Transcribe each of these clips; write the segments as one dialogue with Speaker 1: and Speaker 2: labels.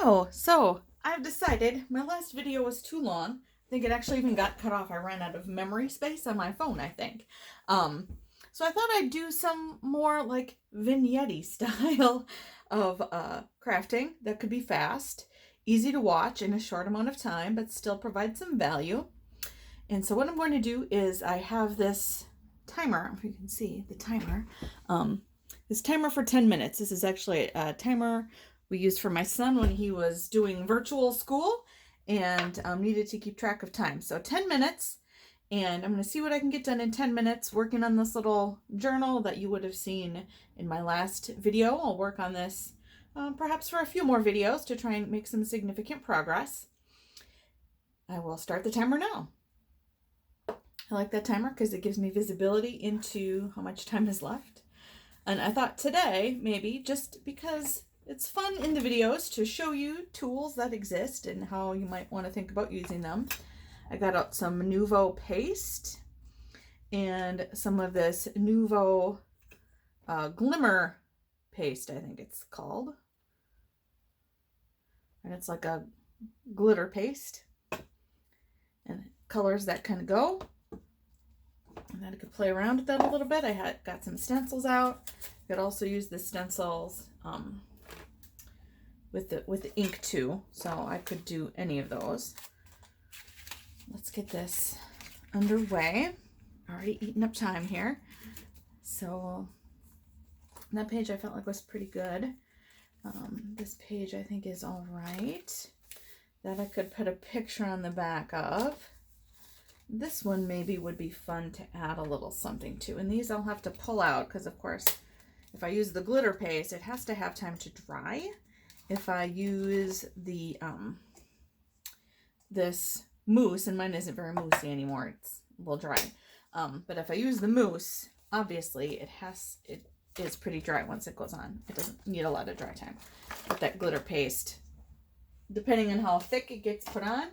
Speaker 1: Hello! So, I've decided my last video was too long. I think it actually even got cut off. I ran out of memory space on my phone, I think. So I thought I'd do some more like vignette style of crafting that could be fast, easy to watch in a short amount of time, but still provide some value. And so what I'm going to do is I have this timer, if you can see the timer, this timer for 10 minutes. This is actually a timer we used for my son when he was doing virtual school and needed to keep track of time. So 10 minutes, and I'm going to see what I can get done in 10 minutes working on this little journal that you would have seen in my last video. I'll work on this perhaps for a few more videos to try and make some significant progress. I will start the timer now. I like that timer because it gives me visibility into how much time is left. And I thought today, maybe, just because it's fun in the videos to show you tools that exist and how you might want to think about using them. I got out some Nuvo paste and some of this Nuvo glimmer paste, I think it's called. And it's like a glitter paste. And colors that kind of go. And then I could play around with that a little bit. I got some stencils out. I could also use the stencils with the ink too, so I could do any of those. Let's get this underway. Already eating up time here. So that page I felt like was pretty good. This page I think is all right. That I could put a picture on the back of. This one maybe would be fun to add a little something to. And these I'll have to pull out because, of course, if I use the glitter paste, it has to have time to dry. If I use the this mousse, and mine isn't very moussey anymore, it's a little dry. But if I use the mousse, obviously it is pretty dry once it goes on. It doesn't need a lot of dry time. But that glitter paste, depending on how thick it gets put on,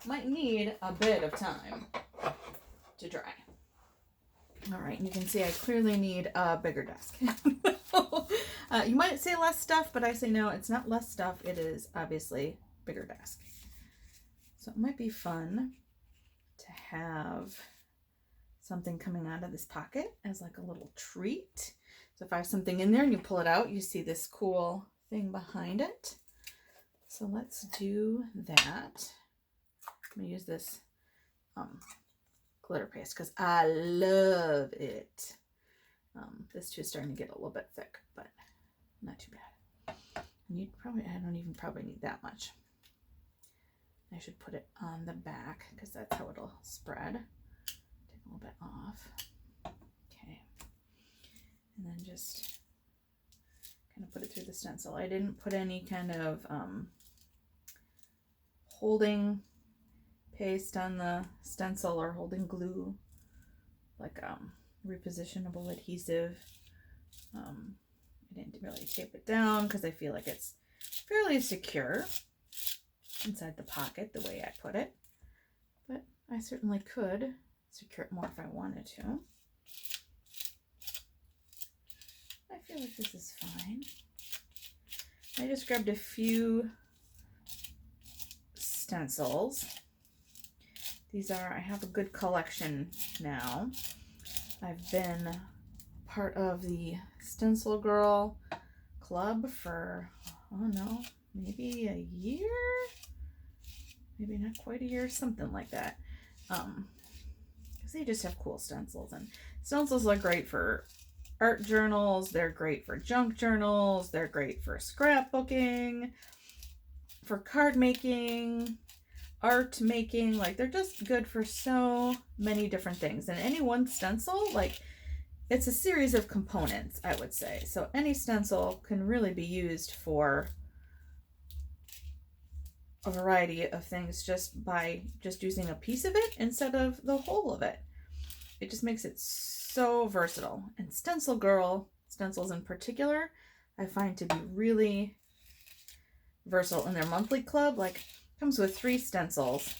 Speaker 1: might need a bit of time to dry. All right, and you can see I clearly need a bigger desk. You might say less stuff, but I say no, it's not less stuff. It is obviously bigger desk. So it might be fun to have something coming out of this pocket as like a little treat. So if I have something in there and you pull it out, you see this cool thing behind it. So let's do that. I'm going to use this glitter paste because I love it. This too is starting to get a little bit thick, but not too bad. And I don't even probably need that much. I should put it on the back because that's how it'll spread. Take a little bit off. Okay. And then just kind of put it through the stencil. I didn't put any kind of holding paste on the stencil or holding glue, like repositionable adhesive. I didn't really tape it down because I feel like it's fairly secure inside the pocket the way I put it, but I certainly could secure it more if I wanted to. I feel like this is fine. I just grabbed a few stencils. These are, I have a good collection now. I've been part of the Stencil Girl club for, oh no, maybe a year? Maybe not quite a year, something like that. Because they just have cool stencils. And stencils are great for art journals. They're great for junk journals. They're great for scrapbooking, for card making, art making. Like, they're just good for so many different things. And any one stencil, like, it's a series of components, I would say. So any stencil can really be used for a variety of things just by using a piece of it instead of the whole of it. It just makes it so versatile. And Stencil Girl, stencils in particular, I find to be really versatile. In their monthly club, like, comes with 3 stencils.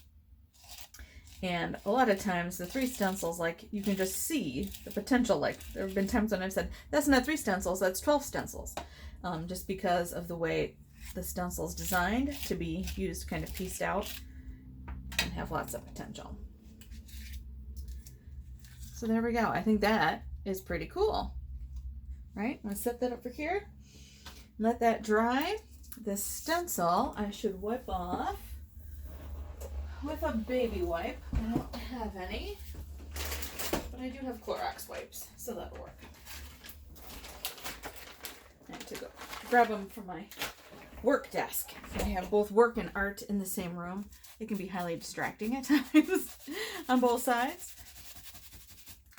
Speaker 1: And a lot of times the 3 stencils, like, you can just see the potential. Like, there have been times when I've said, that's not 3 stencils, that's 12 stencils. Just because of the way the stencil's designed to be used kind of pieced out and have lots of potential. So there we go. I think that is pretty cool, right? I'm gonna set that up for here. Let that dry. The stencil I should wipe off with a baby wipe. I don't have any, but I do have Clorox wipes, so that'll work. I have to go grab them from my work desk. I have both work and art in the same room. It can be highly distracting at times on both sides.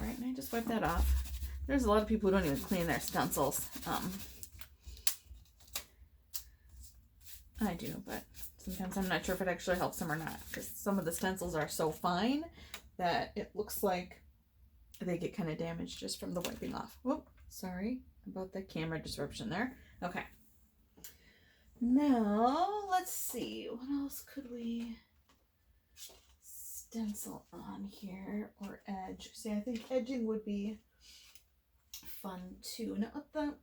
Speaker 1: All right, and I just wipe that off. There's a lot of people who don't even clean their stencils. I do, but sometimes I'm not sure if it actually helps them or not, because some of the stencils are so fine that it looks like they get kind of damaged just from the wiping off. Whoop, sorry about the camera disruption there. Okay. Now, let's see. What else could we stencil on here or edge? See, I think edging would be fun too. Not with the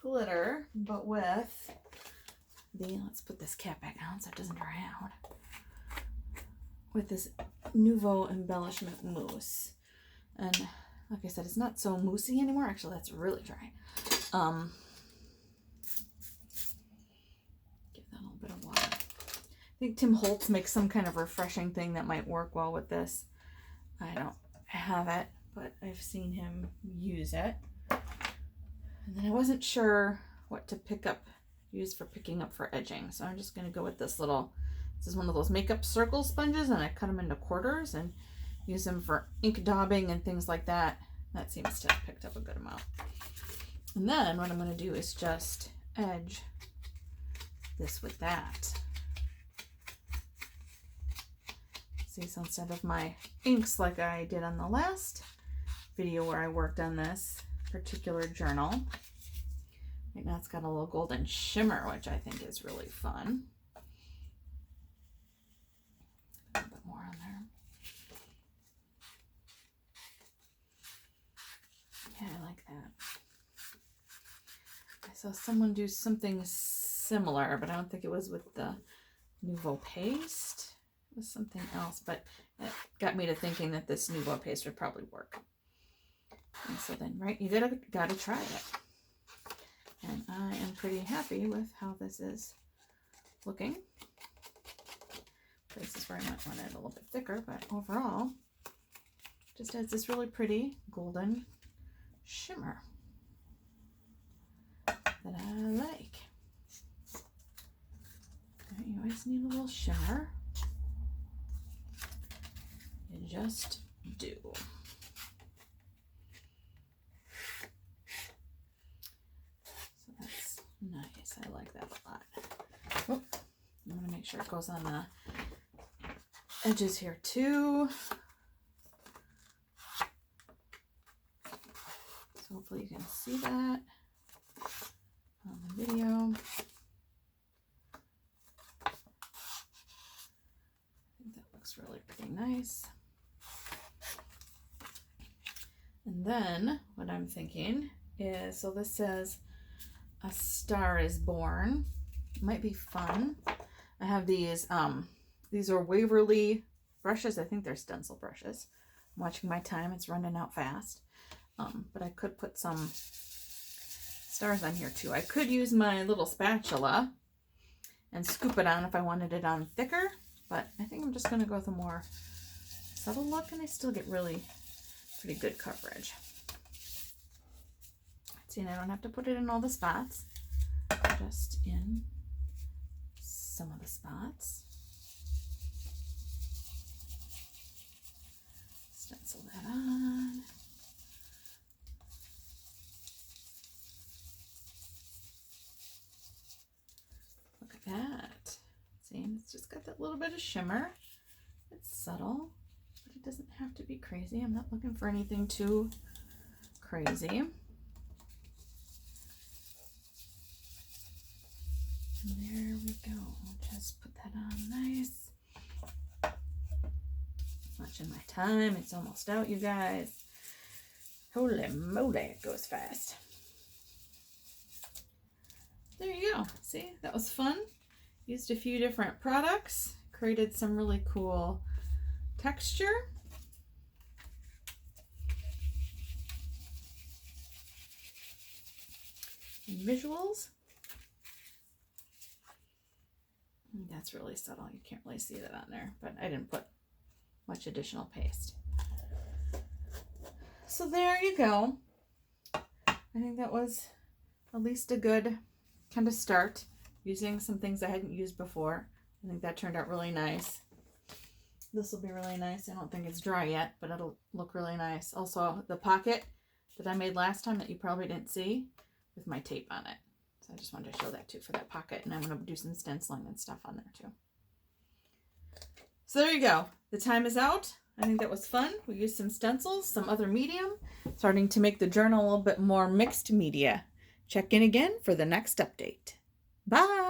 Speaker 1: glitter, but with let's put this cap back on so it doesn't dry out. With this Nuvo embellishment mousse. And like I said, it's not so moussey anymore. Actually, that's really dry. Give that a little bit of water. I think Tim Holtz makes some kind of refreshing thing that might work well with this. I don't have it, but I've seen him use it. And then I wasn't sure what to use for picking up for edging. So I'm just going to go with this is one of those makeup circle sponges, and I cut them into quarters and use them for ink daubing and things like that. That seems to have picked up a good amount. And then what I'm going to do is just edge this with that. See, so instead of my inks like I did on the last video where I worked on this particular journal, right now it's got a little golden shimmer, which I think is really fun. A little bit more on there. Yeah, I like that. I saw someone do something similar, but I don't think it was with the Nuvo paste. It was something else, but it got me to thinking that this Nuvo paste would probably work. And so then, right, you gotta try it. And I am pretty happy with how this is looking. Places where I might want it a little bit thicker, but overall, just adds this really pretty golden shimmer that I like. Right, you always need a little shimmer. You just do. So that's nice. I like that a lot. Oh, I'm going to make sure it goes on the edges here too. So hopefully you can see that on the video. I think that looks really pretty nice. And then what I'm thinking is, so this says a star is born. It might be fun. I have these are Waverly brushes. I think they're stencil brushes. I'm watching my time. It's running out fast. But I could put some stars on here too. I could use my little spatula and scoop it on if I wanted it on thicker, but I think I'm just going to go with a more subtle look, and I still get really pretty good coverage. See, and I don't have to put it in all the spots, just in some of the spots. Stencil that on. Look at that. See, it's just got that little bit of shimmer. It's subtle, but it doesn't have to be crazy. I'm not looking for anything too crazy. And there we go. Just put that on nice. Watching my time. It's almost out, you guys. Holy moly, it goes fast. there you go. See, that was fun. Used a few different products, created some really cool texture. And visuals. That's really subtle. You can't really see that on there, but I didn't put much additional paste. So there you go. I think that was at least a good kind of start, using some things I hadn't used before. I think that turned out really nice. This will be really nice. I don't think it's dry yet, but it'll look really nice. Also, the pocket that I made last time that you probably didn't see with my tape on it. So I just wanted to show that too for that pocket, and I'm going to do some stenciling and stuff on there too. So there you go. The time is out. I think that was fun. We used some stencils, some other medium, starting to make the journal a little bit more mixed media. Check in again for the next update. Bye!